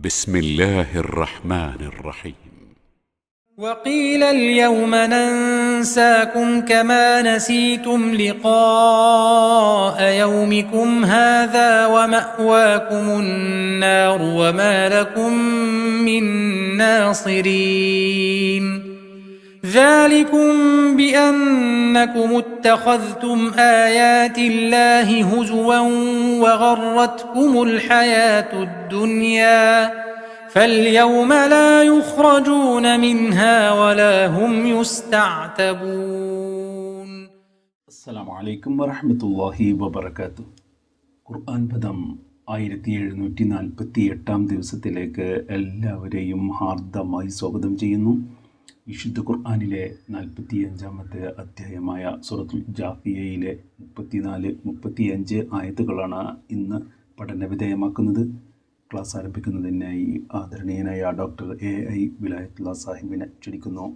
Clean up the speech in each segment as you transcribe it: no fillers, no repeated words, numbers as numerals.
بسم الله الرحمن الرحيم. وقيل اليوم ننساكم كما نسيتم لقاء يومكم هذا ومأواكم النار وما لكم من ناصرين ذلكم بأنكم اتخذتم آيات الله هزوا وغرتكم الحياة الدنيا فاليوم لا يخرجون منها ولا هم يستعتبون. അസ്സലാമു അലൈക്കും വറഹ്മത്തുള്ളാഹി വബറകാതുഹു. ഖുർആൻ പദം 1748 ദിവസത്തിലേക്ക് എല്ലാവരെയും ഹാർദമായി സ്വാഗതം ചെയ്യുന്നു. വിശുദ്ധ ഖുർആനിലെ 45 അധ്യായമായ സൂറത്തുൽ ജാഫിയയിലെ 34-35 ആയത്തുകളാണ് ഇന്ന് പഠന വിധേയമാക്കുന്നത്. ക്ലാസ് ആരംഭിക്കുന്നതിനായി ആദരണീയനായ ഡോക്ടർ AI വിലായത്തുള്ള സാഹിബിനെ ക്ഷണിക്കുന്നു.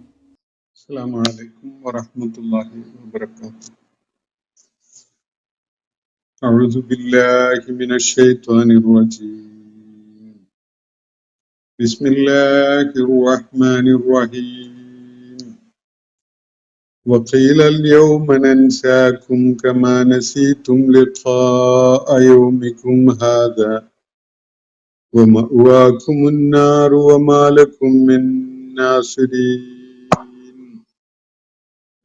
അസ്സലാമു അലൈക്കും വറഹ്മത്തുള്ളാഹി വബറകാതുഹു. അഊദു ബില്ലാഹി മിനശ് ശൈത്വാനിർ റജീം. ബിസ്മില്ലാഹിർ റഹ്മാനിർ റഹീം. وقيل اليوم ننساكم كما نسيتم لقاء يومكم هذا ومأواكم النار وما لكم من ناصرين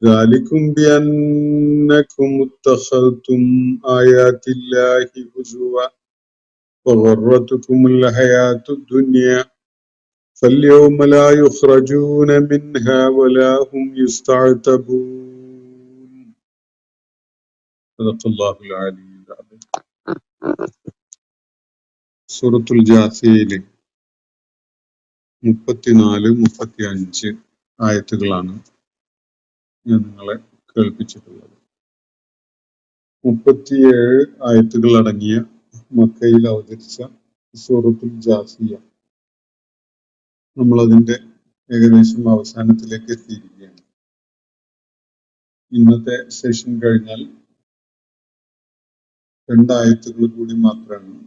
ذلكم بأنكم اتخذتم آيات الله هزوا وغرتكم الحياة الدنيا فاليوم لا يخرجون منها ولا هم يستعتبون. صدق الله العلي العظيم. സൂറത്തുൽ ജാസിയയിലെ 34-35 ആയത്തുകളാണ് ഞാൻ നിങ്ങളെ കേൾപ്പിച്ചിട്ടുള്ളത്. 37 ആയത്തുകൾ അടങ്ങിയ മക്കയിൽ അവതരിച്ച സൂറത്തുൽ ജാസിയ നമ്മളതിന്റെ ഏകദേശം അവസാനത്തിലേക്ക് എത്തിയിരിക്കുകയാണ്. ഇന്നത്തെ സെഷൻ കഴിഞ്ഞാൽ 2 ആയത്തുകൾ കൂടി മാത്രമാണ്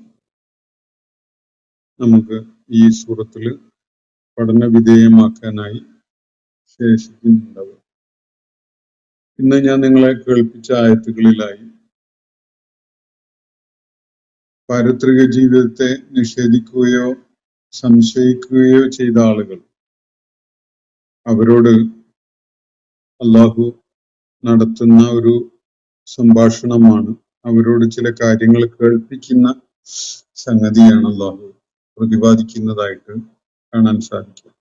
നമുക്ക് ഈ സൂറത്തിൽ പഠന വിധേയമാക്കാനായി ശേഷിക്കുന്നുണ്ടാവുക. ഇന്ന് ഞാൻ നിങ്ങളെ കേൾപ്പിച്ച ആയത്തുകളിലായി പാരത്രിക ജീവിതത്തെ നിഷേധിക്കുകയോ സംശയിക്കുകയോ ചെയ്ത ആളുകൾ, അവരോട് അള്ളാഹു നടത്തുന്ന ഒരു സംഭാഷണമാണ്, അവരോട് ചില കാര്യങ്ങൾ കേൾപ്പിക്കുന്ന സംഗതിയാണ് അള്ളാഹു പ്രതിപാദിക്കുന്നതായിട്ട് കാണാൻ സാധിക്കും.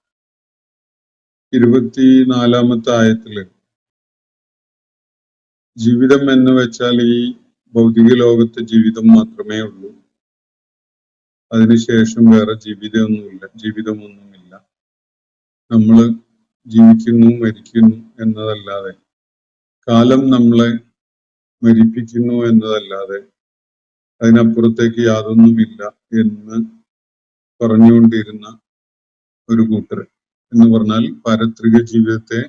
24-ാമത്തെ ആയത്തില് ജീവിതം എന്ന് വെച്ചാൽ ഈ ഭൗതിക ലോകത്തെ ജീവിതം മാത്രമേ ഉള്ളൂ, അതിനുശേഷം വേറെ ജീവിതമൊന്നുമില്ല. നമ്മൾ ജീവിക്കുന്നു മരിക്കുന്നു എന്നതല്ലാതെ, കാലം നമ്മളെ മരിപ്പിക്കുന്നു എന്നതല്ലാതെ അതിനപ്പുറത്തേക്ക് യാതൊന്നുമില്ല എന്ന് പറഞ്ഞുകൊണ്ടിരുന്ന ഒരു കൂട്ടർ, എന്ന് പറഞ്ഞാൽ പാരത്രിക ജീവിതത്തെ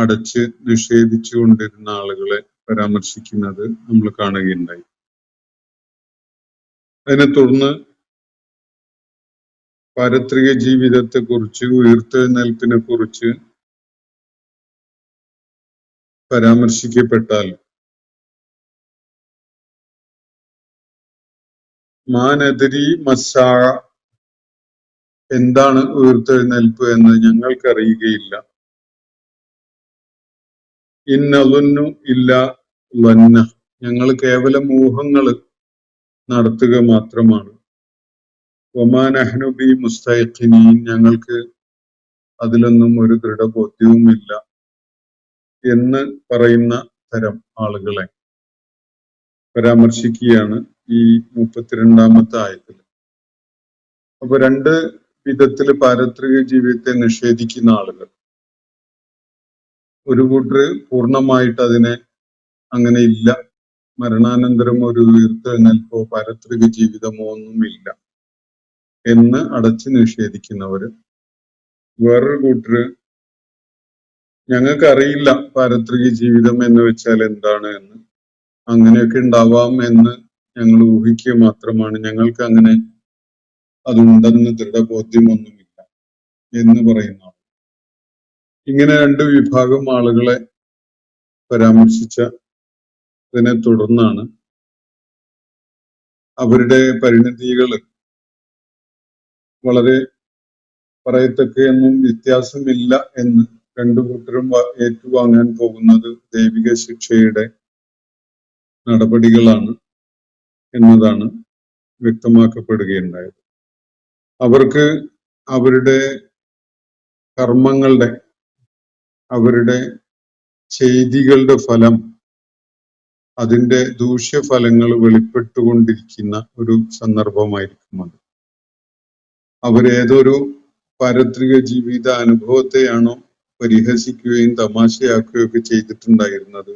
അടച്ച് നിഷേധിച്ചു കൊണ്ടിരുന്ന ആളുകളെ പരാമർശിക്കുന്നത് നമ്മൾ കാണുകയുണ്ടായി. അതിനെ തുടർന്ന് പാരത്രിക ജീവിതത്തെ കുറിച്ച്, ഉയർത്തെഴുന്നേൽപ്പിനെ കുറിച്ച് പരാമർശിക്കപ്പെട്ടാൽ മാനദരി മസ്സാ, എന്താണ് ഉയർത്തെഴുന്നേൽപ്പ് എന്ന് ഞങ്ങൾക്കറിയുകയില്ല. ഇന്നലുന്നു ഇല്ല ലന്ന, ഞങ്ങൾ കേവലം ഊഹങ്ങൾ നടത്തുക മാത്രമാണ്. ഒമാ നഹ്നു ബി മുസ്തഖിനീൻ, ഞങ്ങൾക്ക് അതിലൊന്നും ഒരു ദൃഢബോധ്യവുമില്ല എന്ന് പറയുന്ന തരം ആളുകളെ പരാമർശിക്കുകയാണ് ഈ 32-ാമത്തെ ആയത്തിൽ. അപ്പൊ 2 വിധത്തിൽ പാരത്രിക ജീവിതത്തെ നിഷേധിക്കുന്ന ആളുകൾ. ഒരു കൂട്ടർ പൂർണ്ണമായിട്ട് അതിനെ അങ്ങനെ ഇല്ല, മരണാനന്തരം ഒരു ഉയർത്തെഴുന്നേൽപ്പോ പാരത്രിക ജീവിതമോ ഒന്നുമില്ല എന്ന് അടച്ചു നിഷേധിക്കുന്നവര്. വേറൊരു കൂട്ടര് ഞങ്ങൾക്കറിയില്ല പാരത്രിക ജീവിതം എന്ന് വെച്ചാൽ എന്താണ് എന്ന്, അങ്ങനെയൊക്കെ ഉണ്ടാവാം എന്ന് ഞങ്ങൾ ഊഹിക്കുക മാത്രമാണ്, ഞങ്ങൾക്ക് അങ്ങനെ അതുണ്ടെന്ന് ദൃഢബോധ്യമൊന്നുമില്ല എന്ന് പറയുന്ന ആൾ. ഇങ്ങനെ രണ്ട് വിഭാഗം ആളുകളെ പരാമർശിച്ചതിനെ തുടർന്നാണ് അവരുടെ പരിണതികൾ വളരെ പറയത്തക്കയൊന്നും വ്യത്യാസമില്ല എന്ന് രണ്ടു കൂട്ടരും ഏറ്റുവാങ്ങാൻ പോകുന്നത് ദൈവിക ശിക്ഷയുടെ നടപടികളാണ് എന്നതാണ് വ്യക്തമാക്കപ്പെടുകയുണ്ടായത്. അവർക്ക് അവരുടെ കർമ്മങ്ങളുടെ, അവരുടെ ചെയ്തികളുടെ ഫലം, അതിന്റെ ദൂഷ്യഫലങ്ങൾ വെളിപ്പെട്ടുകൊണ്ടിരിക്കുന്ന ഒരു സന്ദർഭമായിരിക്കും അത്. അവരേതൊരു പാരത്രിക ജീവിത അനുഭവത്തെയാണോ പരിഹസിക്കുകയും തമാശയാക്കുകയും ഒക്കെ ചെയ്തിട്ടുണ്ടായിരുന്നത്,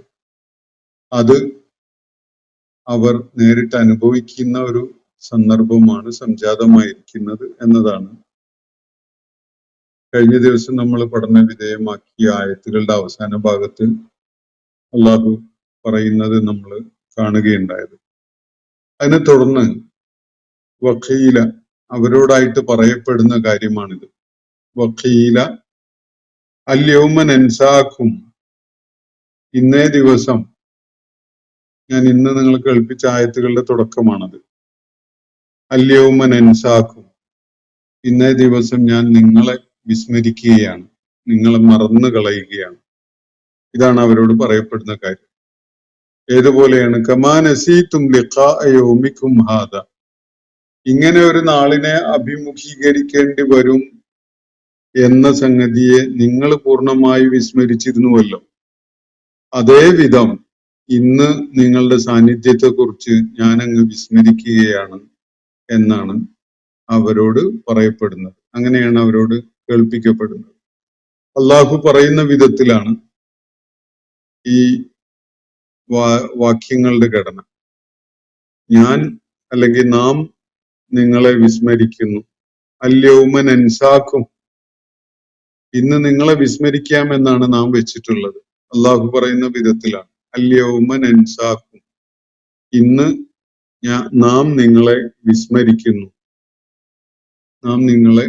അത് അവർ നേരിട്ട് അനുഭവിക്കുന്ന ഒരു സന്ദർഭമാണ് സംജാതമായിരിക്കുന്നത് എന്നതാണ് കഴിഞ്ഞ ദിവസം നമ്മൾ പഠന വിധേയമാക്കിയ ആയത്തുകളുടെ അവസാന ഭാഗത്ത് അള്ളാഹു പറയുന്നത് നമ്മൾ കാണുകയുണ്ടായത്. അതിനെ തുടർന്ന് വഖീല, അവരോടായിട്ട് പറയപ്പെടുന്ന കാര്യമാണിത്. വഖീല അൽയൗമ നൻസാക്കും, ഇന്നേ ദിവസം, ഞാൻ ഇന്ന് നിങ്ങൾ കേൾപ്പിച്ച ആയത്തുകളുടെ തുടക്കമാണത്. അൽയൗമ നൻസാക്കും, ഇന്നേ ദിവസം ഞാൻ നിങ്ങളെ വിസ്മരിക്കുകയാണ്, നിങ്ങളെ മറന്നു കളയുകയാണ്. ഇതാണ് അവരോട് പറയപ്പെടുന്ന കാര്യം. ഏതുപോലെയാണ്? കമാ നസീതും ലിഖാഅ യൗമിക്കും ഹാദ, ഇങ്ങനെ ഒരു നാളിനെ അഭിമുഖീകരിക്കേണ്ടി വരും എന്ന സംഗതിയെ നിങ്ങൾ പൂർണ്ണമായി വിസ്മരിച്ചിരുന്നുവല്ലോ, അതേ വിധം ഇന്ന് നിങ്ങളുടെ സാന്നിധ്യത്തെ കുറിച്ച് ഞാനങ്ങ് വിസ്മരിക്കുകയാണ് എന്നാണ് അവരോട് പറയപ്പെടുന്നത്. അങ്ങനെയാണ് അവരോട് കേൾപ്പിക്കപ്പെടുന്നത്. അള്ളാഹു പറയുന്ന വിധത്തിലാണ് ഈ വാക്യങ്ങളുടെ ഘടന. ഞാൻ അല്ലെങ്കിൽ നാം നിങ്ങളെ വിസ്മരിക്കുന്നു. അല്യൗമ നൻസാക്കും, ഇന്ന് നിങ്ങളെ വിസ്മരിക്കാമെന്നാണ് നാം വെച്ചിട്ടുള്ളത്. അള്ളാഹു പറയുന്ന വിധത്തിലാണ് അല്യൗമ നൻസാക്കും, ഇന്ന് നാം നിങ്ങളെ വിസ്മരിക്കുന്നു, നാം നിങ്ങളെ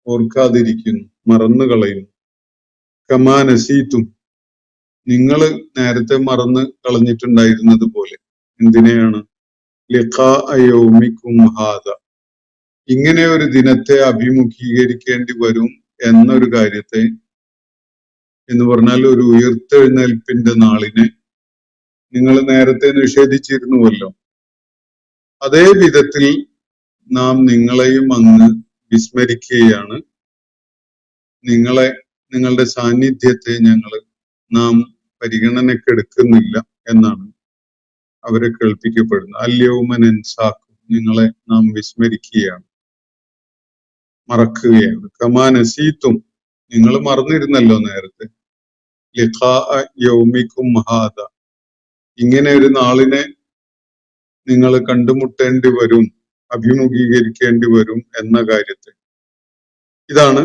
ഓർക്കാതിരിക്കുന്നു, മറന്നു കളയുന്നു. കമാ നസീതും, നിങ്ങൾ നേരത്തെ മറന്ന് കളഞ്ഞിട്ടുണ്ടായിരുന്നത് പോലെ. എന്തിനെയാണ്? ലിഖാഅ യൗമിക്കും ഹാദ, ഇങ്ങനെ ഒരു ദിനത്തെ അഭിമുഖീകരിക്കേണ്ടി വരും എന്നൊരു കാര്യത്തെ, എന്ന് പറഞ്ഞാൽ ഒരു ഉയർത്തെഴുന്നേൽപ്പിന്റെ നാളിനെ നിങ്ങൾ നേരത്തെ നിഷേധിച്ചിരുന്നുവല്ലോ. അതേ വിധത്തിൽ നാം നിങ്ങളെയും അങ്ങ് വിസ്മരിക്കുകയാണ്, നിങ്ങളുടെ സാന്നിധ്യത്തെ നാം പരിഗണനക്കെടുക്കുന്നില്ല എന്നാണ് അവരെ കേൾപ്പിക്കപ്പെടുന്നത്. അല്യൗമ നൻസാക്കും, നിങ്ങളെ നാം വിസ്മരിക്കുകയാണ്, മറക്കുകയാണ്. കമാ നസീതും, നിങ്ങൾ മറന്നിരുന്നല്ലോ നേരത്തെ. ലിഖാഅ യൗമിക്കും ഹാദ, ഇങ്ങനെ ഒരു നാളിനെ നിങ്ങൾ കണ്ടുമുട്ടേണ്ടി വരും, അഭിമുഖീകരിക്കേണ്ടി വരും എന്ന കാര്യത്തെ. ഇതാണ്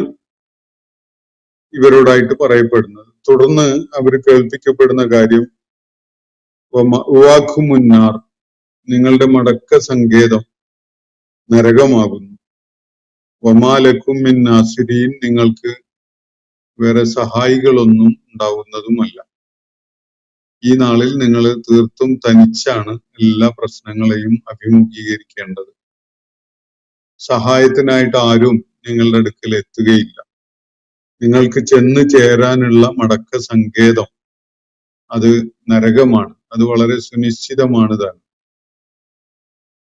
ഇവരോടായിട്ട് പറയപ്പെടുന്നത്. തുടർന്ന് അവർ കേൾപ്പിക്കപ്പെടുന്ന കാര്യം മുന്നാർ, നിങ്ങളുടെ മടക്ക സങ്കേതം നരകമാകുന്നു. വമാലക്കും മിൻ നാസിരീൻ, നിങ്ങൾക്ക് വേറെ സഹായികളൊന്നും ഉണ്ടാവുന്നതുമല്ല. ഈ നാളിൽ നിങ്ങൾ തീർത്തും തനിച്ചാണ് എല്ലാ പ്രശ്നങ്ങളെയും അഭിമുഖീകരിക്കേണ്ടത്. സഹായത്തിനായിട്ട് ആരും നിങ്ങളുടെ അടുക്കൽ എത്തുകയില്ല. നിങ്ങൾക്ക് ചെന്ന് ചേരാനുള്ള മടക്ക സങ്കേതം അത് നരകമാണ്. അത് വളരെ സുനിശ്ചിതമാണ് താൻ.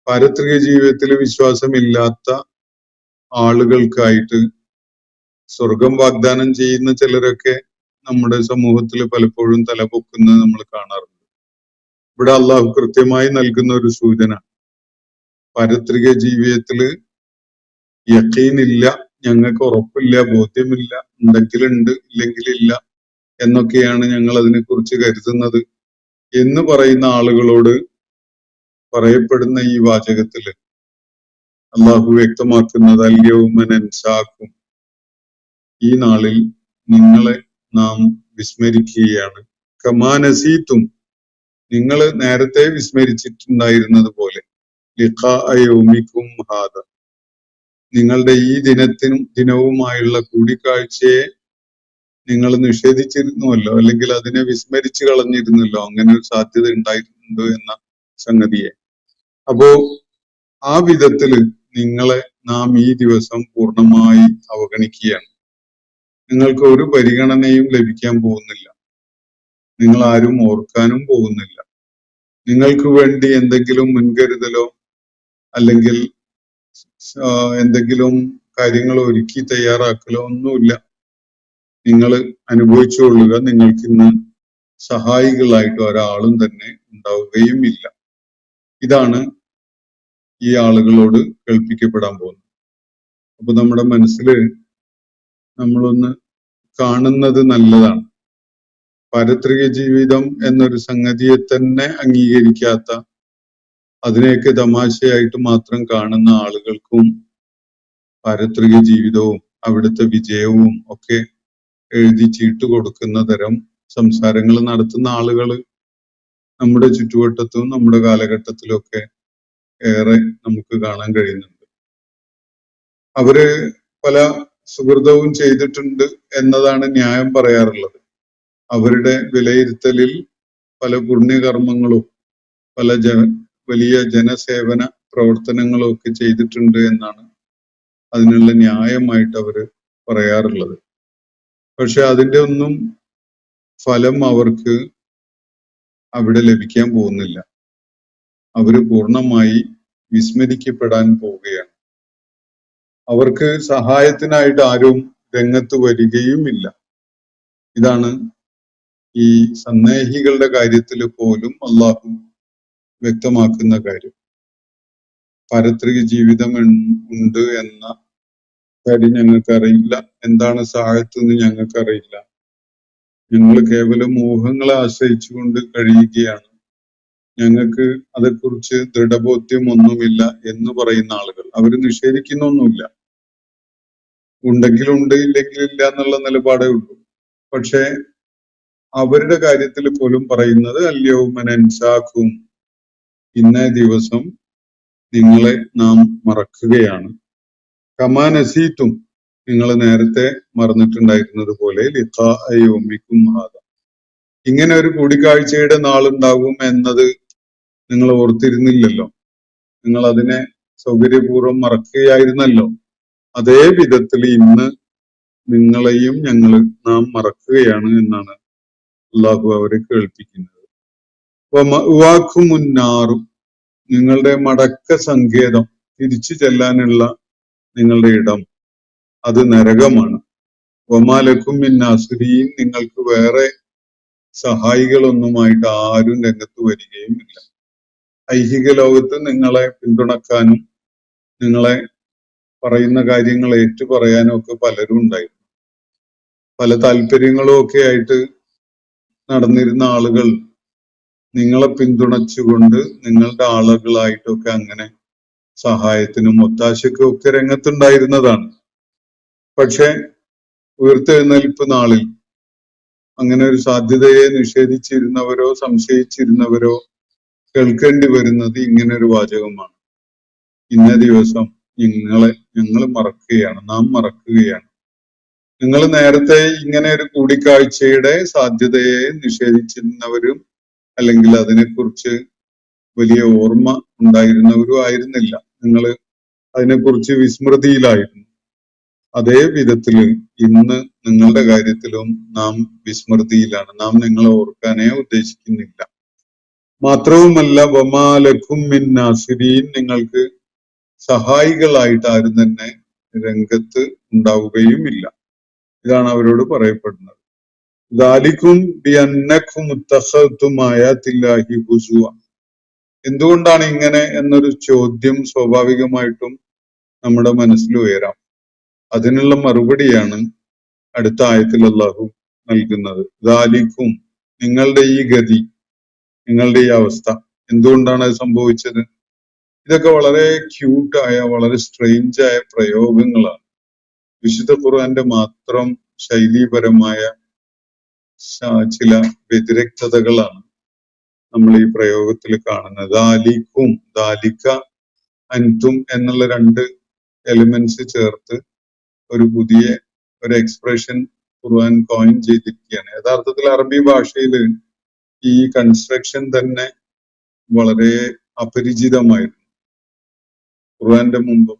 പാരത്രിക ജീവിതത്തിൽ വിശ്വാസമില്ലാത്ത ആളുകൾക്കായിട്ട് സ്വർഗം വാഗ്ദാനം ചെയ്യുന്ന ചിലരൊക്കെ നമ്മുടെ സമൂഹത്തിൽ പലപ്പോഴും തലപൊക്കുന്നത് നമ്മൾ കാണാറുണ്ട്. ഇവിടെ അള്ളാഹു കൃത്യമായി നൽകുന്ന ഒരു സൂചന, പാരത്രിക ജീവിതത്തില് യഖീനില്ല, ഞങ്ങൾക്ക് ഉറപ്പില്ല, ബോധ്യമില്ല, ഉണ്ടെങ്കിലുണ്ട് ഇല്ലെങ്കിലില്ല എന്നൊക്കെയാണ് ഞങ്ങൾ അതിനെക്കുറിച്ച് കരുതുന്നത് എന്ന് പറയുന്ന ആളുകളോട് പറയപ്പെടുന്ന ഈ വാചകത്തില് അള്ളാഹു വ്യക്തമാക്കുന്നത് അൽയൗമ നൻസാക്കും, ഈ നാളിൽ നിങ്ങളെ നാം വിസ്മരിക്കുകയാണ്. കമാ നസീതും, നിങ്ങൾ നേരത്തെ വിസ്മരിച്ചിട്ടുണ്ടായിരുന്നത് പോലെ. ലിഖാഅ യൗമിക്കും ഹാദ, നിങ്ങളുടെ ഈ ദിനവുമായുള്ള കൂടിക്കാഴ്ചയെ നിങ്ങൾ നിഷേധിച്ചിരുന്നുവല്ലോ, അല്ലെങ്കിൽ അതിനെ വിസ്മരിച്ചു കളഞ്ഞിരുന്നല്ലോ, അങ്ങനെ ഒരു സാധ്യത ഉണ്ടായിട്ടുണ്ട് എന്ന സംഗതിയെ. അപ്പോ ആ വിധത്തില് നിങ്ങളെ നാം ഈ ദിവസം പൂർണ്ണമായി അവഗണിക്കുകയാണ്. നിങ്ങൾക്ക് ഒരു പരിഗണനയും ലഭിക്കാൻ പോകുന്നില്ല. നിങ്ങൾ ആരും ഓർക്കാനും പോകുന്നില്ല. നിങ്ങൾക്ക് വേണ്ടി എന്തെങ്കിലും മുൻകരുതലോ അല്ലെങ്കിൽ എന്തെങ്കിലും കാര്യങ്ങൾ ഒരുക്കി തയ്യാറാക്കലോ ഒന്നുമില്ല. നിങ്ങൾ അനുഭവിച്ചുകൊള്ളുക. നിങ്ങൾക്ക് ഇന്ന് സഹായികളായിട്ട് ഒരാളും തന്നെ ഉണ്ടാവുകയും ഇല്ല. ഇതാണ് ഈ ആളുകളോട് കേൾപ്പിക്കപ്പെടാൻ പോകുന്നത്. അപ്പൊ നമ്മുടെ മനസ്സില് നമ്മളൊന്ന് കാണുന്നത് നല്ലതാണ്. പാരത്രിക ജീവിതം എന്നൊരു സംഗതിയെ തന്നെ അംഗീകരിക്കാത്ത, അതിനെയൊക്കെ തമാശയായിട്ട് മാത്രം കാണുന്ന ആളുകൾക്കും പാരത്രിക ജീവിതവും അവിടുത്തെ വിജയവും ഒക്കെ എഴുതി ചീട്ട് കൊടുക്കുന്ന തരം സംസാരങ്ങൾ നടത്തുന്ന ആളുകൾ നമ്മുടെ ചുറ്റുവട്ടത്തും നമ്മുടെ കാലഘട്ടത്തിലൊക്കെ ഏറെ നമുക്ക് കാണാൻ കഴിയുന്നുണ്ട്. അവര് പല സുഹൃതവും ചെയ്തിട്ടുണ്ട് എന്നതാണ് ന്യായം പറയാറുള്ളത്. അവരുടെ വിലയിരുത്തലിൽ പല പുണ്യകർമ്മങ്ങളും പല വലിയ ജനസേവന പ്രവർത്തനങ്ങളും ഒക്കെ ചെയ്തിട്ടുണ്ട് എന്നാണ് അതിനുള്ള ന്യായമായിട്ട് അവര് പറയാറുള്ളത്. പക്ഷെ അതിന്റെ ഒന്നും ഫലം അവർക്ക് അവിടെ ലഭിക്കാൻ പോകുന്നില്ല. അവര് പൂർണ്ണമായി വിസ്മരിക്കപ്പെടാൻ പോവുകയാണ്. അവർക്ക് സഹായത്തിനായിട്ട് ആരും രംഗത്ത് വരികയുമില്ല. ഇതാണ് ഈ സന്ദേഹികളുടെ കാര്യത്തിൽ പോലും അള്ളാഹു വ്യക്തമാക്കുന്ന കാര്യം. പാരത്രിക ജീവിതം ഉണ്ട് എന്ന കാര്യം ഞങ്ങൾക്കറിയില്ല. എന്താണ് സഹായത്ത് എന്ന് ഞങ്ങൾക്കറിയില്ല. ഞങ്ങൾ കേവലം ഊഹങ്ങളെ ആശ്രയിച്ചുകൊണ്ട് കഴിയുകയാണ്. ഞങ്ങൾക്ക് അതേക്കുറിച്ച് ദൃഢബോധ്യം ഒന്നുമില്ല എന്ന് പറയുന്ന ആളുകൾ, അവര് നിഷേധിക്കുന്നൊന്നുമില്ല. ഉണ്ടെങ്കിലുണ്ട്, ഇല്ലെങ്കിൽ ഇല്ല എന്നുള്ള നിലപാടേ ഉള്ളൂ. പക്ഷെ അവരുടെ കാര്യത്തിൽ പോലും പറയുന്നത് അല്യൗമനൻസാക്കും, ഇന്നേ ദിവസം നിങ്ങളെ നാം മറക്കുകയാണ്. കമാനസീത്തും, നിങ്ങൾ നേരത്തെ മറന്നിട്ടുണ്ടായിരുന്നത് പോലെ ലിഖാഅയൗമിക്കും ഹാദ, ഇങ്ങനെ ഒരു കൂടിക്കാഴ്ചയുടെ നാളുണ്ടാകും എന്നത് നിങ്ങൾ ഓർത്തിരുന്നില്ലല്ലോ. നിങ്ങൾ അതിനെ സൗകര്യപൂർവ്വം മറക്കുകയായിരുന്നല്ലോ. അതേ വിധത്തിൽ ഇന്ന് നിങ്ങളെയും നാം മറക്കുകയാണ് എന്നാണ് അള്ളാഹു അവരെ കേൾപ്പിക്കുന്നത്. മുന്നാറും, നിങ്ങളുടെ മടക്ക സങ്കേതം, തിരിച്ചു ചെല്ലാനുള്ള നിങ്ങളുടെ ഇടം, അത് നരകമാണ്. വമാലക്കും മിന്നാസുരീൻ, നിങ്ങൾക്ക് വേറെ സഹായികളൊന്നുമായിട്ട് ആരും രംഗത്ത് വരികയും ഇല്ല. ഐഹിക ലോകത്ത് നിങ്ങളെ പിന്തുണക്കാനും നിങ്ങളെ പറയുന്ന കാര്യങ്ങൾ ഏറ്റുപറയാനും ഒക്കെ പലരും ഉണ്ടായിരുന്നു. പല താല്പര്യങ്ങളും ഒക്കെ ആയിട്ട് നടന്നിരുന്ന ആളുകൾ നിങ്ങളെ പിന്തുണച്ചുകൊണ്ട് നിങ്ങളുടെ ആളുകളായിട്ടൊക്കെ അങ്ങനെ സഹായത്തിനും ഒത്താശയ്ക്കും ഒക്കെ രംഗത്തുണ്ടായിരുന്നതാണ്. പക്ഷെ ഉയർത്തെഴുന്നേൽപ്പ് നാളിൽ അങ്ങനെ ഒരു സാധ്യതയെ നിഷേധിച്ചിരുന്നവരോ സംശയിച്ചിരുന്നവരോ കേൾക്കേണ്ടി വരുന്നത് ഇങ്ങനെ ഒരു വാചകമാണ്: ഇന്ന ദിവസം ഞങ്ങൾ മറക്കുകയാണ്, നാം മറക്കുകയാണ്. നിങ്ങൾ നേരത്തെ ഇങ്ങനെ ഒരു കൂടിക്കാഴ്ചയുടെ സാധ്യതയെ നിഷേധിച്ചിരുന്നവരും അല്ലെങ്കിൽ അതിനെക്കുറിച്ച് വലിയ ഓർമ്മ ഉണ്ടായിരുന്നവരും ആയിരുന്നില്ല. നിങ്ങൾ അതിനെക്കുറിച്ച് വിസ്മൃതിയിലായിരുന്നു. അതേ വിധത്തില് ഇന്ന് നിങ്ങളുടെ കാര്യത്തിലും നാം വിസ്മൃതിയിലാണ്. നാം നിങ്ങളെ ഓർക്കാനേ ഉദ്ദേശിക്കുന്നില്ല. മാത്രവുമല്ല വമാലക്കും മിൻ നാസിരീൻ, നിങ്ങൾക്ക് സഹായികളായിട്ട് ആരും തന്നെ രംഗത്ത് ഉണ്ടാവുകയും ഇല്ല. ഇതാണ് അവരോട് പറയപ്പെടുന്നത്. ദാലിക്കും ബിഅന്നക്കും മുത്തഖത്തും ആയാത്തില്ലാഹി ഹുസുവ. എന്തുകൊണ്ടാണ് ഇങ്ങനെ എന്നൊരു ചോദ്യം സ്വാഭാവികമായിട്ടും നമ്മുടെ മനസ്സിൽ ഉയരാം. അതിനുള്ള മറുപടിയാണ് അടുത്ത ആയത്തിൽ അല്ലാഹു നൽകുന്നത്. ദാലിക്കും, നിങ്ങളുടെ ഈ ഗതി, നിങ്ങളുടെ ഈ അവസ്ഥ, എന്തുകൊണ്ടാണ് അത് സംഭവിച്ചത്? ഇതൊക്കെ വളരെ ക്യൂട്ടായ, വളരെ സ്ട്രെയിഞ്ചായ പ്രയോഗങ്ങളാണ്. വിശുദ്ധ ഖുർആന്റെ മാത്രം ശൈലീപരമായ ചില വ്യതിരക്തതകളാണ് നമ്മൾ ഈ പ്രയോഗത്തിൽ കാണുന്നത്. ദാലിക്കും, ദാലിക്ക, അൻതും എന്നുള്ള രണ്ട് എലിമെന്റ്സ് ചേർത്ത് ഒരു പുതിയ ഒരു എക്സ്പ്രഷൻ ഖുർആൻ കോയിൻ ചെയ്തിരിക്കുകയാണ്. യഥാർത്ഥത്തിൽ അറബി ഭാഷയിൽ ഈ കൺസ്ട്രക്ഷൻ തന്നെ വളരെ അപരിചിതമായിരുന്നു.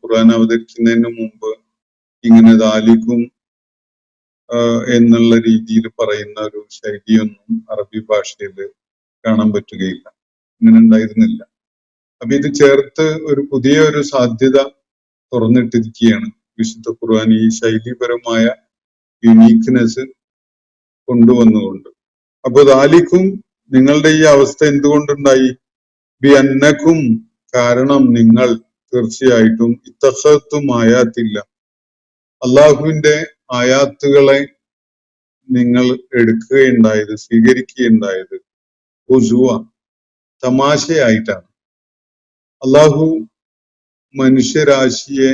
ഖുർആൻ അവതരിക്കുന്നതിന് മുമ്പ് ഇങ്ങനെ ദാലിക്കും എന്നുള്ള രീതിയിൽ പറയുന്ന ഒരു ശൈലിയൊന്നും അറബി ഭാഷയിൽ കാണാൻ പറ്റുകയില്ല. ഇങ്ങനെ ഉണ്ടായിരുന്നില്ല. അപ്പൊ ഇത് ചേർത്ത് ഒരു പുതിയ ഒരു സാധ്യത തുറന്നിട്ടിരിക്കുകയാണ് വിശുദ്ധ ഖുർആൻ ഈ ശൈലിപരമായ യുണീക്ക്നെസ് കൊണ്ടുവന്നുകൊണ്ട്. അപ്പൊ ദാലിക്കും നിങ്ങളുടെ ഈ അവസ്ഥ എന്തുകൊണ്ടുണ്ടായി? ബി അന്നക്കും, കാരണം നിങ്ങൾ തീർച്ചയായിട്ടും ഇത്തഖത്തും ആയാത്തില്ല, അള്ളാഹുവിന്റെ ആയാത്തുകളെ നിങ്ങൾ എടുക്കുകയുണ്ടായത്, സ്വീകരിക്കുകയുണ്ടായത് ഹുസുവ, തമാശയായിട്ടാണ്. അള്ളാഹു മനുഷ്യരാശിയെ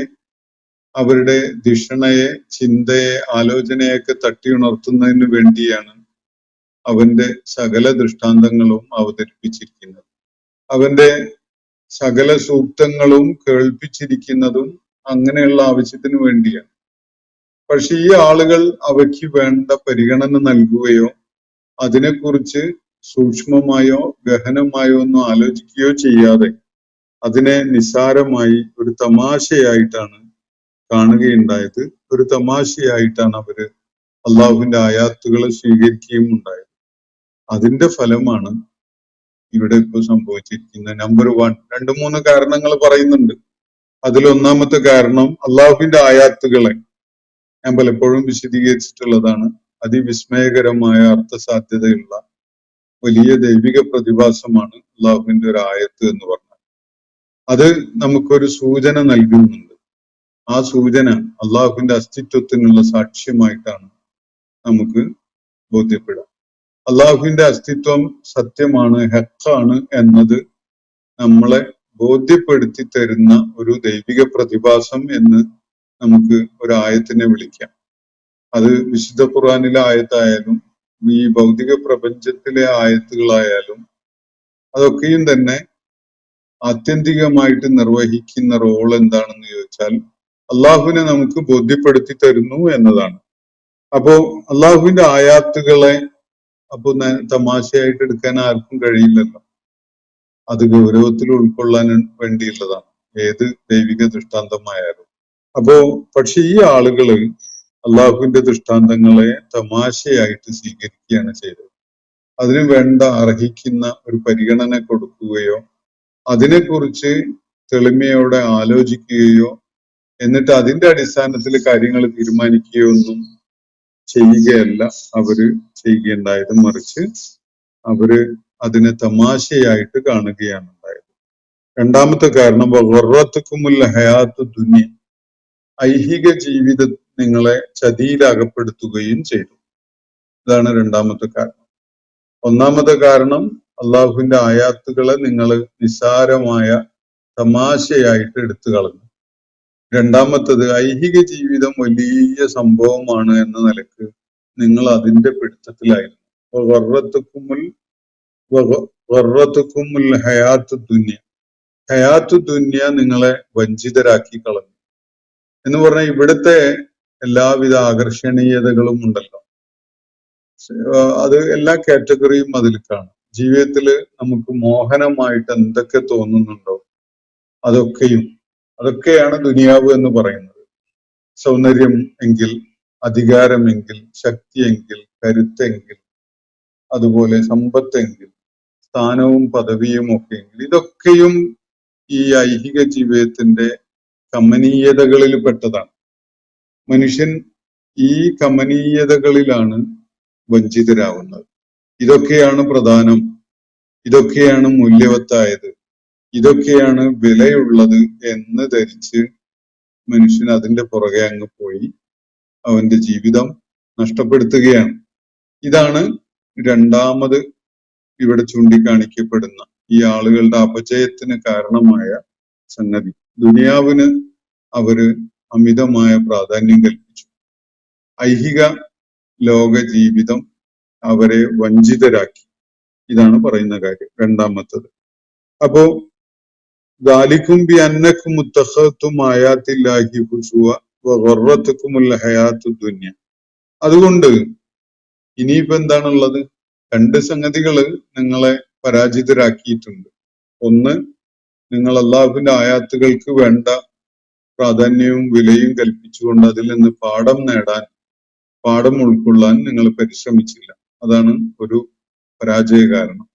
അവരുടെ ധിഷണയെ, ചിന്തയെ, ആലോചനയൊക്കെ തട്ടിയുണർത്തുന്നതിന് വേണ്ടിയാണ് അവന്റെ സകല ദൃഷ്ടാന്തങ്ങളും അവതരിപ്പിച്ചിരിക്കുന്നത്. അവന്റെ സകല സൂക്തങ്ങളും കേൾപ്പിച്ചിരിക്കുന്നതും അങ്ങനെയുള്ള ആവശ്യത്തിന് വേണ്ടിയാണ്. പക്ഷെ ഈ ആളുകൾ അവയ്ക്ക് വേണ്ട പരിഗണന നൽകുകയോ അതിനെക്കുറിച്ച് സൂക്ഷ്മമായോ ഗഹനമായോ ഒന്നും ആലോചിക്കുകയോ ചെയ്യാതെ അതിനെ നിസ്സാരമായി ഒരു തമാശയായിട്ടാണ് കാണുകയുണ്ടായത്. ഒരു തമാശയായിട്ടാണ് അവര് അള്ളാഹുവിന്റെ ആയാത്തുകളെ സ്വീകരിക്കുകയും ഉണ്ടായത്. അതിന്റെ ഫലമാണ് ഇവിടെ ഇപ്പോൾ സംഭവിച്ചിരിക്കുന്നത്. നമ്പർ 1, 2-3 കാരണങ്ങൾ പറയുന്നുണ്ട്. അതിലൊന്നാമത്തെ കാരണം അള്ളാഹുവിന്റെ ആയാത്തുകളെ ഞാൻ പലപ്പോഴും വിശദീകരിച്ചിട്ടുള്ളതാണ്. അതിവിസ്മയകരമായ അർത്ഥസാധ്യതയുള്ള വലിയ ദൈവിക പ്രതിഭാസമാണ് അള്ളാഹുവിന്റെ ഒരു ആയത്ത് എന്ന് പറഞ്ഞാൽ. അത് നമുക്കൊരു സൂചന നൽകുന്നുണ്ട്. ആ സൂചന അള്ളാഹുവിന്റെ അസ്തിത്വത്തിനുള്ള സാക്ഷ്യമായിട്ടാണ് നമുക്ക് ബോധ്യപ്പെടുക. അള്ളാഹുവിന്റെ അസ്തിത്വം സത്യമാണ്, ഹക്കാണ് എന്നത് നമ്മളെ ബോധ്യപ്പെടുത്തി തരുന്ന ഒരു ദൈവിക പ്രതിഭാസം എന്ന് നമുക്ക് ഒരു ആയത്തിനെ വിളിക്കാം. അത് വിശുദ്ധ ഖുർആനിലെ ആയത്തായാലും ഈ ഭൗതിക പ്രപഞ്ചത്തിലെ ആയത്തുകളായാലും അതൊക്കെയും തന്നെ ആത്യന്തികമായിട്ട് നിർവഹിക്കുന്ന റോൾ എന്താണെന്ന് ചോദിച്ചാൽ അള്ളാഹുവിനെ നമുക്ക് ബോധ്യപ്പെടുത്തി തരുന്നു എന്നതാണ്. അപ്പോ അള്ളാഹുവിന്റെ ആയാത്തുകളെ അപ്പൊ തമാശയായിട്ട് എടുക്കാൻ ആർക്കും കഴിയില്ലല്ലോ. അത് ഗൗരവത്തിൽ ഉൾക്കൊള്ളാൻ വേണ്ടിയുള്ളതാണ് ഏത് ദൈവിക ദൃഷ്ടാന്തമായാലും. പക്ഷെ ഈ ആളുകള് അള്ളാഹുവിന്റെ ദൃഷ്ടാന്തങ്ങളെ തമാശയായിട്ട് സ്വീകരിക്കുകയാണ് ചെയ്തത്. അതിന് വേണ്ട അർഹിക്കുന്ന ഒരു പരിഗണന കൊടുക്കുകയോ അതിനെക്കുറിച്ച് തെളിമയോടെ ആലോചിക്കുകയോ എന്നിട്ട് അതിന്റെ അടിസ്ഥാനത്തിൽ കാര്യങ്ങൾ തീരുമാനിക്കുകയോ ഒന്നും ചെയ്യുകയല്ല അവര് ചെയ്യുകയുണ്ടായത്. മറിച്ച് അവര് അതിനെ തമാശയായിട്ട് കാണുകയാണ് ഉണ്ടായത്. രണ്ടാമത്തെ കാരണം വഗറത്തുക്കുമുൽ ഹയാത്തു ദുനിയ, ഐഹിക ജീവിതം നിങ്ങളെ ചതിയിലകപ്പെടുത്തുകയും ചെയ്തു. ഇതാണ് രണ്ടാമത്തെ കാരണം. ഒന്നാമത്തെ കാരണം അള്ളാഹുവിന്റെ ആയാത്തുകളെ നിങ്ങൾ നിസ്സാരമായ തമാശയായിട്ട് എടുത്തു കളഞ്ഞു. രണ്ടാമത്തത് ഐഹിക ജീവിതം വലിയ സംഭവമാണ് എന്ന നിലക്ക് നിങ്ങൾ അതിന്റെ പിടുത്തത്തിലായിരുന്നു. വഗറത്തുക്കുമുൽ ഹയാത്തു ദുനിയ, ഹയാത്തു ദുനിയ നിങ്ങളെ വഞ്ചിതരാക്കി കളഞ്ഞു എന്ന് പറഞ്ഞാൽ ഇവിടുത്തെ എല്ലാവിധ ആകർഷണീയതകളും ഉണ്ടല്ലോ, അത് എല്ലാ കാറ്റഗറിയും അതിൽ കാണും. ജീവിതത്തിൽ നമുക്ക് മോഹനമായിട്ട് എന്തൊക്കെ തോന്നുന്നുണ്ടോ അതൊക്കെയാണ് ദുനിയാവ് എന്ന് പറയുന്നത്. സൗന്ദര്യം എങ്കിൽ, അധികാരമെങ്കിൽ, ശക്തിയെങ്കിൽ, കരുത്തെങ്കിൽ, അതുപോലെ സമ്പത്തെങ്കിൽ, സ്ഥാനവും പദവിയും ഒക്കെ എങ്കിൽ, ഇതൊക്കെയും ഈ ഐഹിക ജീവിതത്തിന്റെ കമനീയതകളിൽ പെട്ടതാണ്. മനുഷ്യൻ ഈ കമനീയതകളിലാണ് വഞ്ചിതരാവുന്നത്. ഇതൊക്കെയാണ് പ്രധാനം, ഇതൊക്കെയാണ് മൂല്യവത്തായത്, ഇതൊക്കെയാണ് വിലയുള്ളത് എന്ന് ധരിച്ച് മനുഷ്യൻ അതിന്റെ പുറകെ അങ്ങ് പോയി അവന്റെ ജീവിതം നഷ്ടപ്പെടുത്തുകയാണ്. ഇതാണ് രണ്ടാമത് ഇവിടെ ചൂണ്ടിക്കാണിക്കപ്പെടുന്ന ഈ ആളുകളുടെ അപജയത്തിന് കാരണമായ സംഗതി. ദുനിയാവിന് അവര് അമിതമായ പ്രാധാന്യം കൽപ്പിച്ചു. ഐഹിക ലോക ജീവിതം അവരെ വഞ്ചിതരാക്കി. ഇതാണ് പറയുന്ന കാര്യം രണ്ടാമത്തത്. അപ്പോ ദാലിക്കും ബി അന്നക്കും മുത്തഖത്തും ആയാത്തില്ലാഹി ഹുസുവ വഗറത്തുക്കുമുൽ ഹയാത്തു ദുനിയ. അതുകൊണ്ട് ഇനിയിപ്പോ എന്താണുള്ളത്? രണ്ട് സംഗതികള് നിങ്ങളെ പരാജിതരാക്കിയിട്ടുണ്ട്. ഒന്ന്, നിങ്ങൾ അള്ളാഹുവിന്റെ ആയാത്തുകൾക്ക് വേണ്ട പ്രാധാന്യവും വിലയും കൽപ്പിച്ചുകൊണ്ട് അതിൽ നിന്ന് പാഠം ഉൾക്കൊള്ളാൻ നിങ്ങൾ പരിശ്രമിച്ചില്ല. അതാണ് ഒരു പരാജയ കാരണം.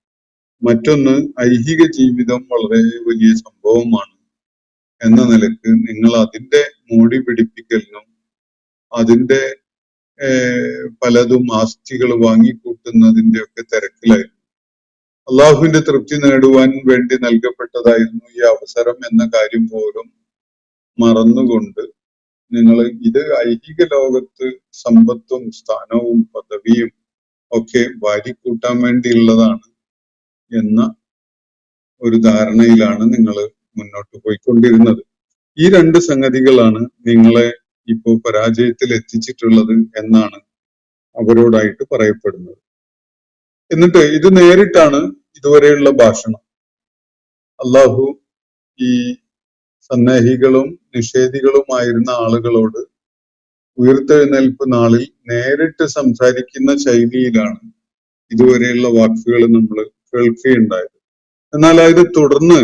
മറ്റൊന്ന്, ഐഹിക ജീവിതം വളരെ വലിയ സംഭവമാണ് എന്ന നിലക്ക് നിങ്ങൾ അതിന്റെ മോടി പിടിപ്പിക്കലിനും അതിന്റെ പലതും ആസ്തികൾ വാങ്ങിക്കൂട്ടുന്നതിന്റെ ഒക്കെ തിരക്കിലായിരുന്നു. അള്ളാഹുവിന്റെ തൃപ്തി നേടുവാൻ വേണ്ടി നൽകപ്പെട്ടതായിരുന്നു ഈ അവസരം എന്ന കാര്യം പോലും മറന്നുകൊണ്ട് നിങ്ങൾ ഇത് ഐഹിക ലോകത്ത് സമ്പത്തും സ്ഥാനവും പദവിയും ഒക്കെ വാരിക്കൂട്ടാൻ വേണ്ടിയുള്ളതാണ് എന്ന ഒരു ധാരണയിലാണ് നിങ്ങൾ മുന്നോട്ട് പോയിക്കൊണ്ടിരുന്നത്. ഈ രണ്ട് സംഗതികളാണ് നിങ്ങളെ ഇപ്പോ പരാജയത്തിൽ എത്തിച്ചിട്ടുള്ളത് എന്നാണ് അവരോടായിട്ട് പറയപ്പെടുന്നത്. എന്നിട്ട് ഇത് നേരിട്ടാണ് ഇതുവരെയുള്ള ഭാഷണം. അള്ളാഹു ഈ സന്ദേഹികളും നിഷേധികളുമായിരുന്ന ആളുകളോട് ഉയർത്തെഴുന്നേൽപ്പ് നാളിൽ നേരിട്ട് സംസാരിക്കുന്ന ശൈലിയിലാണ് ഇതുവരെയുള്ള വാക്കുകൾ നമ്മൾ കേൾക്കുകയുണ്ടായത്. എന്നാൽ അതിനെ തുടർന്ന്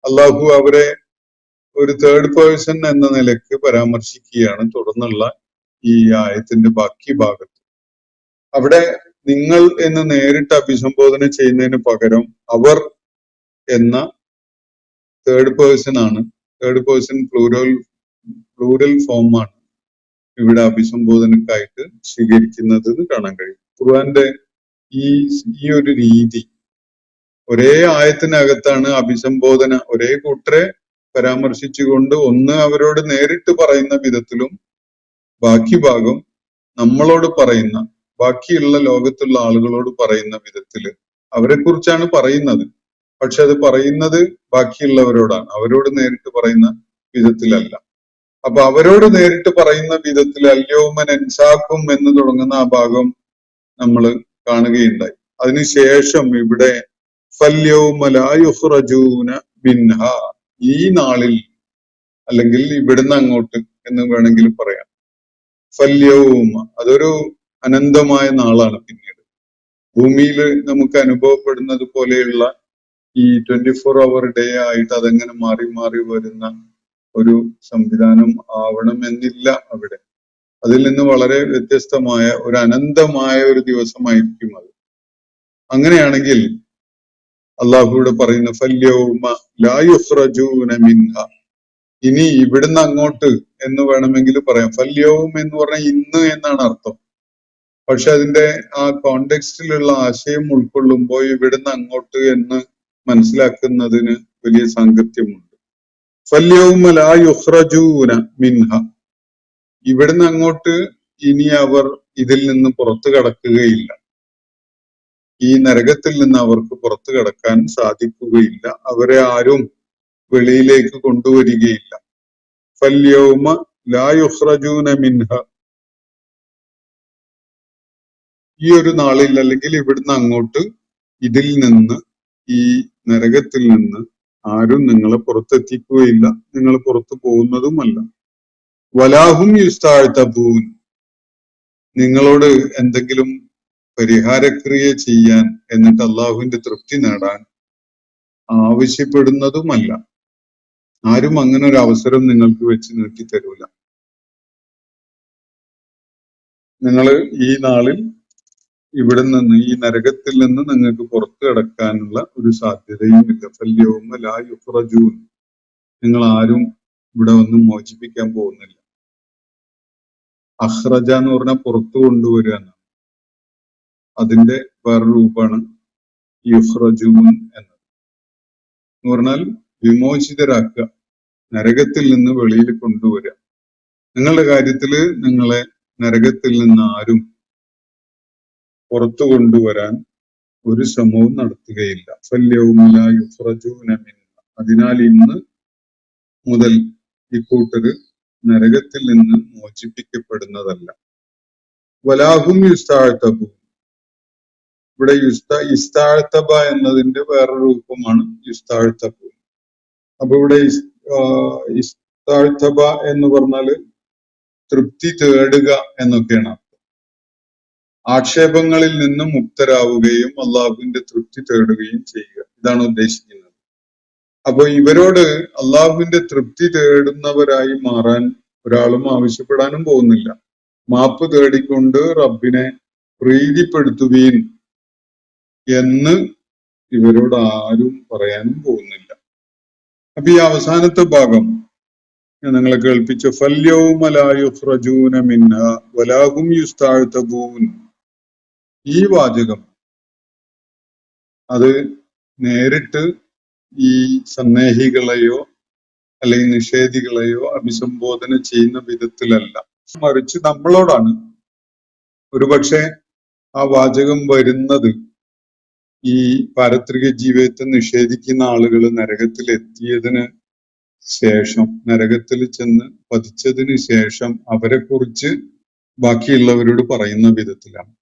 അള്ളാഹു അവരെ ഒരു തേർഡ് പേഴ്സൺ എന്ന നിലക്ക് പരാമർശിക്കുകയാണ് തുടർന്നുള്ള ഈ ആയത്തിന്റെ ബാക്കി ഭാഗത്ത്. അവിടെ നിങ്ങൾ എന്ന് നേരിട്ട് അഭിസംബോധന ചെയ്യുന്നതിന് പകരം അവർ എന്ന തേർഡ് പേഴ്സൺ ആണ്, തേർഡ് പേഴ്സൺ പ്ലൂരൽ ഫോമാണ് ഇവിടെ അഭിസംബോധനക്കായിട്ട് സ്വീകരിക്കുന്നത് കാണാൻ കഴിയും. ഖുർആന്റെ ഈ ഒരു രീതി, ഒരേ ആയത്തിനകത്താണ് അഭിസംബോധന ഒരേ കൂട്ടരെ പരാമർശിച്ചുകൊണ്ട് ഒന്ന് അവരോട് നേരിട്ട് പറയുന്ന വിധത്തിലും ബാക്കി ഭാഗം നമ്മളോട് പറയുന്ന, ബാക്കിയുള്ള ലോകത്തുള്ള ആളുകളോട് പറയുന്ന വിധത്തില് അവരെ കുറിച്ചാണ് പറയുന്നത്. പക്ഷെ അത് പറയുന്നത് ബാക്കിയുള്ളവരോടാണ്, അവരോട് നേരിട്ട് പറയുന്ന വിധത്തിലല്ല. അപ്പൊ അവരോട് നേരിട്ട് പറയുന്ന വിധത്തിൽ അല്യൗമ നൻസാക്കും എന്ന് തുടങ്ങുന്ന ആ ഭാഗം നമ്മൾ കാണുകയുണ്ടായി. അതിനുശേഷം ഇവിടെ ഫല്യൗമ ലാ യുഖ്റജൂന മിൻഹാ, ഈ നാളിൽ, അല്ലെങ്കിൽ ഇവിടുന്ന് അങ്ങോട്ട് എന്ന് വേണമെങ്കിൽ പറയാം. ഫല്യൗമ, അതൊരു അനന്തമായ നാളാണ്. പിന്നീട് ഭൂമിയിൽ നമുക്ക് അനുഭവപ്പെടുന്നത് പോലെയുള്ള ഈ 24 hour ഡേ ആയിട്ട് അതെങ്ങനെ മാറി മാറി വരുന്ന ഒരു സംവിധാനം ആവണമെന്നില്ല അവിടെ. അതിൽ നിന്ന് വളരെ വ്യത്യസ്തമായ ഒരു അനന്തമായ ഒരു ദിവസമായിരിക്കും അത്. അങ്ങനെയാണെങ്കിൽ അള്ളാഹുവിടെ പറയുന്ന ഫല്യൗമ ലാ യുഖ്റജൂന മിൻഹ, ഇനി ഇവിടുന്ന് അങ്ങോട്ട് എന്ന് വേണമെങ്കിൽ പറയാം. ഫല്യവും എന്ന് പറഞ്ഞാൽ ഇന്ന് എന്നാണ് അർത്ഥം. പക്ഷെ അതിന്റെ ആ കോണ്ടെക്സ്റ്റിലുള്ള ആശയം ഉൾക്കൊള്ളുമ്പോൾ ഇവിടുന്ന് അങ്ങോട്ട് എന്ന് മനസ്സിലാക്കുന്നതിന് വലിയ സാങ്കത്യമുണ്ട്. ഫല്യൗമ ലാ യുഖ്റജൂന മിൻഹ, ഇവിടുന്ന് അങ്ങോട്ട് ഇനി അവർ ഇതിൽ നിന്ന് പുറത്തു കടക്കുകയില്ല. ഈ നരകത്തിൽ നിന്ന് അവർക്ക് പുറത്തു കടക്കാൻ സാധിക്കുകയില്ല. അവരെ ആരും വെളിയിലേക്ക് കൊണ്ടുവരികയില്ല. ഫല്യൗമ ലാ യുഖ്റജൂന മിൻഹ, ഈ ഒരു നാളിൽ അല്ലെങ്കിൽ ഇവിടുന്ന് അങ്ങോട്ട് ഇതിൽ നിന്ന്, ഈ നരകത്തിൽ നിന്ന് ആരും നിങ്ങളെ പുറത്തെത്തിക്കുകയില്ല, നിങ്ങൾ പുറത്തു പോകുന്നതുമല്ല. വലാഹും യുസ്താഴ്തബൂൻ, നിങ്ങളോട് എന്തെങ്കിലും പരിഹാരക്രിയ ചെയ്യാൻ എന്നിട്ട് അള്ളാഹുവിന്റെ തൃപ്തി നേടാൻ ആവശ്യപ്പെടുന്നതുമല്ല. ആരും അങ്ങനെ ഒരു അവസരം നിങ്ങൾക്ക് വെച്ച് നീട്ടി തരൂല. നിങ്ങൾ ഈ നാളിൽ ഇവിടെ നിന്ന്, ഈ നരകത്തിൽ നിന്ന് നിങ്ങൾക്ക് പുറത്തു കിടക്കാനുള്ള ഒരു സാധ്യതയുമില്ല. ഫല്യൗമ ലാ യുഖ്റജൂൻ, നിങ്ങൾ ആരും ഇവിടെ ഒന്നും മോചിപ്പിക്കാൻ പോകുന്നില്ല. അഖ്റജ എന്ന് പറഞ്ഞാൽ പുറത്തു കൊണ്ടുവരിക എന്നാണ്. അതിന്റെ വേറെ രൂപമാണ് യുഖ്റജൂൻ എന്നത്. എന്ന് പറഞ്ഞാൽ വിമോചിതരാക്കുക, നരകത്തിൽ നിന്ന് വെളിയിൽ കൊണ്ടുവരിക. നിങ്ങളുടെ കാര്യത്തില് നിങ്ങളെ നരകത്തിൽ നിന്ന് ആരും പുറത്തു കൊണ്ടുവരാൻ ഒരു ശ്രമവും നടത്തുകയില്ല. ഫല്യൗമ ലാ യുഖ്റജൂന മിൻഹ, അതിനാൽ ഇന്ന് മുതൽ ഇക്കൂട്ടര് നരകത്തിൽ നിന്ന് മോചിപ്പിക്കപ്പെടുന്നതല്ല. വലാഹും യുസ്തഅതബൂൻ, ഇവിടെ ഇസ്താഴ്ത്തബ എന്നതിന്റെ വേറൊരു രൂപമാണ് ഇസ്താഴ്ത്തബു. അപ്പൊ ഇവിടെ ഇസ്താഴ്ത്തബ എന്ന് പറഞ്ഞാല് തൃപ്തി തേടുക എന്നൊക്കെയാണ്. ആക്ഷേപങ്ങളിൽ നിന്ന് മുക്തരാവുകയും അള്ളാഹുവിന്റെ തൃപ്തി തേടുകയും ചെയ്യുക, ഇതാണ് ഉദ്ദേശിക്കുന്നത്. അപ്പൊ ഇവരോട് അള്ളാഹുവിന്റെ തൃപ്തി തേടുന്നവരായി മാറാൻ ഒരാളും ആവശ്യപ്പെടാനും പോകുന്നില്ല. മാപ്പ് തേടിക്കൊണ്ട് റബ്ബിനെ പ്രീതിപ്പെടുത്തുവീൻ എന്ന് ഇവരോട് ആരും പറയാനും പോകുന്നില്ല. അപ്പൊ ഈ അവസാനത്തെ ഭാഗം ഞാൻ നിങ്ങളെ കേൾപ്പിച്ച ഫല്യൗമ ലാ യുഖ്റജൂന മിൻഹാ വലാ ഹും യുസ്തഅതബൂൻ, ഈ വാചകം അത് നേരിട്ട് ഈ സന്ദേഹികളെയോ അല്ലെങ്കിൽ നിഷേധികളെയോ അഭിസംബോധന ചെയ്യുന്ന വിധത്തിലല്ല, മറിച്ച് നമ്മളോടാണ്. ഒരുപക്ഷെ ആ വാചകം വരുന്നത് ഈ പാരത്രിക ജീവിതത്തെ നിഷേധിക്കുന്ന ആളുകൾ നരകത്തിൽ എത്തിയതിന് ശേഷം, നരകത്തിൽ ചെന്ന് പതിച്ചതിന് ശേഷം അവരെ കുറിച്ച് ബാക്കിയുള്ളവരോട് പറയുന്ന വിധത്തിലാണ്.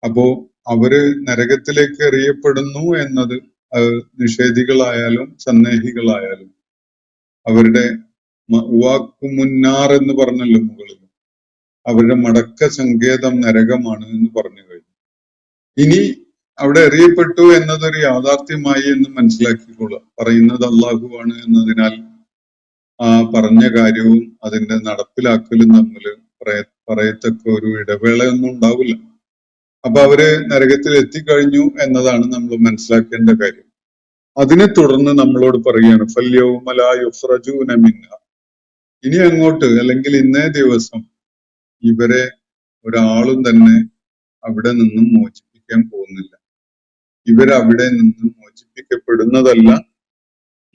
അപ്പോ അവര് നരകത്തിലേക്ക് എറിയപ്പെടുന്നു എന്നത് നിഷേധികളായാലും സന്ദേഹികളായാലും അവരുടെ വാക്കുമുന്നാർ എന്ന് പറഞ്ഞല്ലോ മുകളിൽ, അവരുടെ മടക്ക സങ്കേതം നരകമാണ് എന്ന് പറഞ്ഞു കഴിഞ്ഞു. ഇനി അവിടെ എറിയപ്പെട്ടു എന്നതൊരു യാഥാർത്ഥ്യമായി എന്ന് മനസ്സിലാക്കിക്കൊള്ളുക. പറയുന്നത് അള്ളാഹുവാണ് എന്നതിനാൽ ആ പറഞ്ഞ കാര്യവും അതിന്റെ നടപ്പിലാക്കലും തമ്മിൽ പറയത്തക്ക ഒരു ഇടവേളയൊന്നും ഉണ്ടാവില്ല. അപ്പൊ അവര് നരകത്തിൽ എത്തിക്കഴിഞ്ഞു എന്നതാണ് നമ്മൾ മനസ്സിലാക്കേണ്ട കാര്യം. അതിനെ തുടർന്ന് നമ്മളോട് പറയുകയാണ് ഫല്യൗമ ലാ യുഖ്റജൂന മിൻഹാ, ഇനി അങ്ങോട്ട് അല്ലെങ്കിൽ ഇന്നേ ദിവസം ഇവരെ ഒരാളും തന്നെ അവിടെ നിന്നും മോചിപ്പിക്കാൻ പോകുന്നില്ല. ഇവരവിടെ നിന്ന് മോചിപ്പിക്കപ്പെടുന്നതല്ല.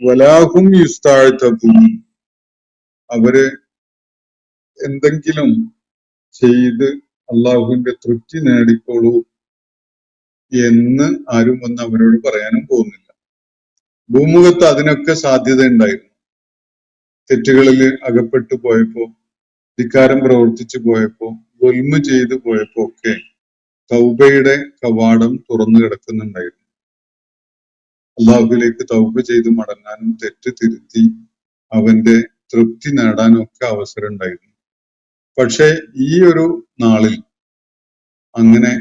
വലാഹും യുസ്തഅതബൂൻ, അവര് എന്തെങ്കിലും ചെയ്ത് അള്ളാഹുവിന്റെ തൃപ്തി നേടിക്കോളൂ എന്ന് ആരും വന്ന് അവരോട് പറയാനും പോകുന്നില്ല. ഭൂമുഖത്ത് അതിനൊക്കെ സാധ്യത ഉണ്ടായിരുന്നു. തെറ്റുകളിൽ അകപ്പെട്ടു പോയപ്പോ, ധിക്കാരം പ്രവർത്തിച്ചു പോയപ്പോ, ദുൽമ ചെയ്തു പോയപ്പോ ഒക്കെ തൗബയുടെ കവാടം തുറന്നു കിടക്കുന്നുണ്ടായിരുന്നു. അള്ളാഹുവിലേക്ക് തൗബ ചെയ്ത് മടങ്ങാനും തെറ്റ് തിരുത്തി അവന്റെ തൃപ്തി നേടാനും ഒക്കെ അവസരം ഉണ്ടായിരുന്നു. പക്ഷെ ഈ ഒരു നാളിൽ അങ്ങനെ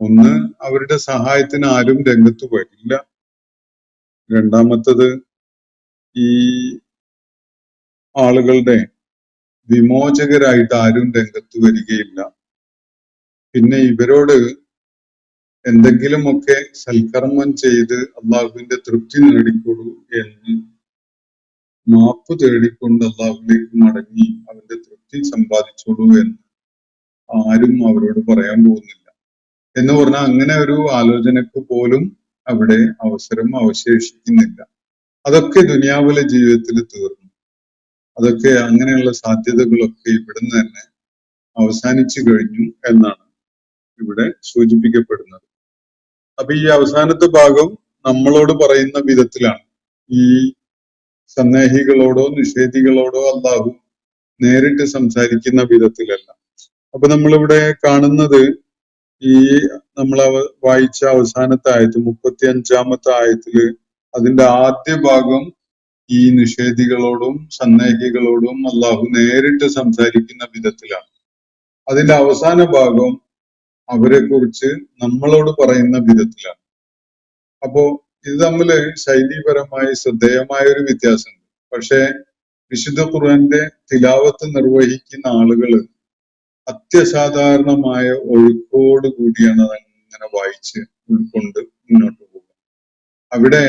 ഒന്ന്, അവരുടെ സഹായത്തിന് ആരും രംഗത്ത് വരില്ല. രണ്ടാമത്തത്, ഈ ആളുകളുടെ വിമോചകരായിട്ട് ആരും രംഗത്ത് വരികയില്ല. പിന്നെ ഇവരോട് എന്തെങ്കിലുമൊക്കെ സൽക്കർമ്മം ചെയ്ത് അള്ളാഹുവിന്റെ തൃപ്തി നേടിക്കൊള്ളൂ എന്ന് മാപ്പ് തേടിക്കൊണ്ട് അള്ളാഹുവിലേക്ക് മടങ്ങി അവന്റെ തൃപ്തി സമ്പാദിച്ചോളൂ എന്ന് ആരും അവരോട് പറയാൻ പോകുന്നില്ല. എന്ന് പറഞ്ഞാൽ അങ്ങനെ ഒരു ആലോചനക്ക് പോലും അവിടെ അവസരം അവശേഷിക്കുന്നില്ല. അതൊക്കെ ദുനിയാവിലെ ജീവിതത്തിൽ തീർന്നു. അതൊക്കെ അങ്ങനെയുള്ള സാധ്യതകളൊക്കെ ഇവിടുന്ന് തന്നെ അവസാനിച്ചു കഴിഞ്ഞു എന്നാണ് ഇവിടെ സൂചിപ്പിക്കപ്പെടുന്നത്. അപ്പൊ ഈ അവസാനത്തെ ഭാഗം നമ്മളോട് പറയുന്ന വിധത്തിലാണ്. ഈ സന്ദേഹികളോടോ നിഷേധികളോടോ അല്ലാഹു നേരിട്ട് സംസാരിക്കുന്ന വിധത്തിലല്ല. അപ്പൊ നമ്മളിവിടെ കാണുന്നത് ഈ നമ്മൾ വായിച്ച അവസാനത്തെ ആയത്ത് 35-ാമത്തെ ആയത്തില് അതിന്റെ ആദ്യ ഭാഗം ഈ നിഷേധികളോടും സന്ദേഹികളോടും അല്ലാഹു നേരിട്ട് സംസാരിക്കുന്ന വിധത്തിലാണ്. അതിന്റെ അവസാന ഭാഗം അവരെ കുറിച്ച് നമ്മളോട് പറയുന്ന വിധത്തിലാണ്. അപ്പോ ഇത് തമ്മില് ശൈലീപരമായി ശ്രദ്ധേയമായ ഒരു വ്യത്യാസമുണ്ട്. പക്ഷെ വിശുദ്ധ ഖുർആന്റെ തിലാവത്ത് നിർവഹിക്കുന്ന ആളുകള് അത്യസാധാരണമായ ഒഴുക്കോട് കൂടിയാണ് അതങ്ങനെ വായിച്ച് ഉൾക്കൊണ്ട് മുന്നോട്ട് പോകുക. അവിടെ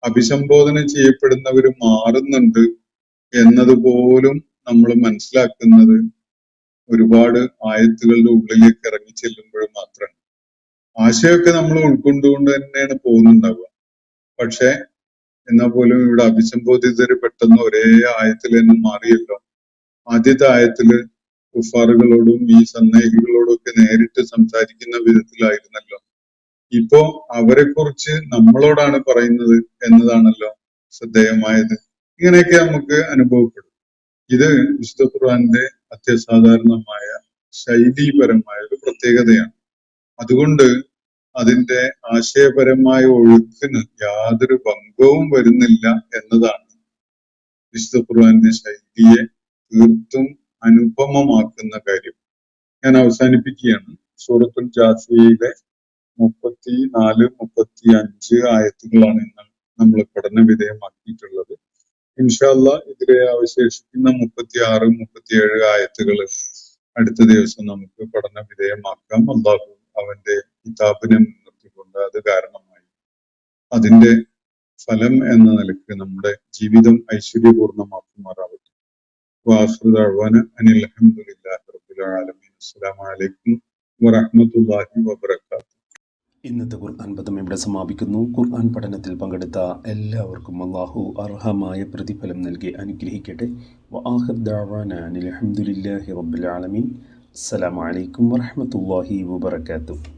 അഭിസംബോധന ചെയ്യപ്പെടുന്നവർ മാറുന്നുണ്ട് എന്നതുപോലും നമ്മൾ മനസ്സിലാക്കുന്നത് ഒരുപാട് ആയത്തുകളുടെ ഉള്ളിലേക്ക് ഇറങ്ങി ചെല്ലുമ്പോൾ മാത്രമാണ്. ആശയമൊക്കെ നമ്മൾ ഉൾക്കൊണ്ടുകൊണ്ട് തന്നെയാണ് പോകുന്നുണ്ടാവുക. പക്ഷെ എന്നാൽ പോലും ഇവിടെ അഭിസംബോധിതര് പെട്ടെന്ന് ഒരേ ആയത്തിൽ തന്നെ മാറിയല്ലോ. ആദ്യത്തെ ആയത്തില് കുഫാറുകളോടും ഈ സന്ദേഹികളോടും ഒക്കെ നേരിട്ട് സംസാരിക്കുന്ന വിധത്തിലായിരുന്നല്ലോ. ഇപ്പോ അവരെ കുറിച്ച് നമ്മളോടാണ് പറയുന്നത് എന്നതാണല്ലോ ശ്രദ്ധേയമായത്. ഇങ്ങനെയൊക്കെ നമുക്ക് അനുഭവപ്പെടും. ഇത് വിശുദ്ധ ഖുർആന്റെ അത്യസാധാരണമായ ശൈലീപരമായ ഒരു പ്രത്യേകതയാണ്. അതുകൊണ്ട് അതിന്റെ ആശയപരമായ ഒഴുക്കിന് യാതൊരു ഭംഗവും വരുന്നില്ല എന്നതാണ് വിശുദ്ധ ഖുർആന്റെ ശൈലിയെ തീർത്തും അനുപമമാക്കുന്ന കാര്യം. ഞാൻ അവസാനിപ്പിക്കുകയാണ്. സൂറത്തുൽ ജാസിയയിലെ 34, 35 ആയത്തുകളാണ് ഇന്ന് നമ്മൾ പഠന വിധേയമാക്കിയിട്ടുള്ളത്. ഇൻഷാ അല്ലാഹ് ഇതിലെ അവശേഷിക്കുന്ന 36, 37 ആയത്തുകൾ അടുത്ത ദിവസം നമുക്ക് പഠന വിധേയമാക്കാം. അല്ലാഹു അവന്റെ കിതാബിനെ മുൻനിർത്തിക്കൊണ്ട് അത് കാരണമായി അതിന്റെ ഫലം എന്ന നിലയ്ക്ക് നമ്മുടെ ജീവിതം ഐശ്വര്യപൂർണമാക്കുമാറാവട്ടെ. വാഖിറു ദഅ്വാന അനിൽ ഹംദുലില്ലാഹി റബ്ബിൽ ആലമീൻ. അസ്സലാമു അലൈക്കും വറഹ്മത്തുള്ളാഹി വബറകാതുഹു. ഇന്നത്തെ ഖുർആൻ പദം ഇവിടെ സമാപിക്കുന്നു. ഖുർആൻ പഠനത്തിൽ പങ്കെടുത്ത എല്ലാവർക്കും അല്ലാഹു അർഹമായ പ്രതിഫലം നൽകി അനുഗ്രഹിക്കട്ടെ. വആഖിറു ദഅ്വാന അനിൽ ഹംദുലില്ലാഹി റബ്ബിൽ ആലമീൻ. അസ്സലാമു അലൈക്കും വറഹ്മത്തുള്ളാഹി വബറകാതുഹു.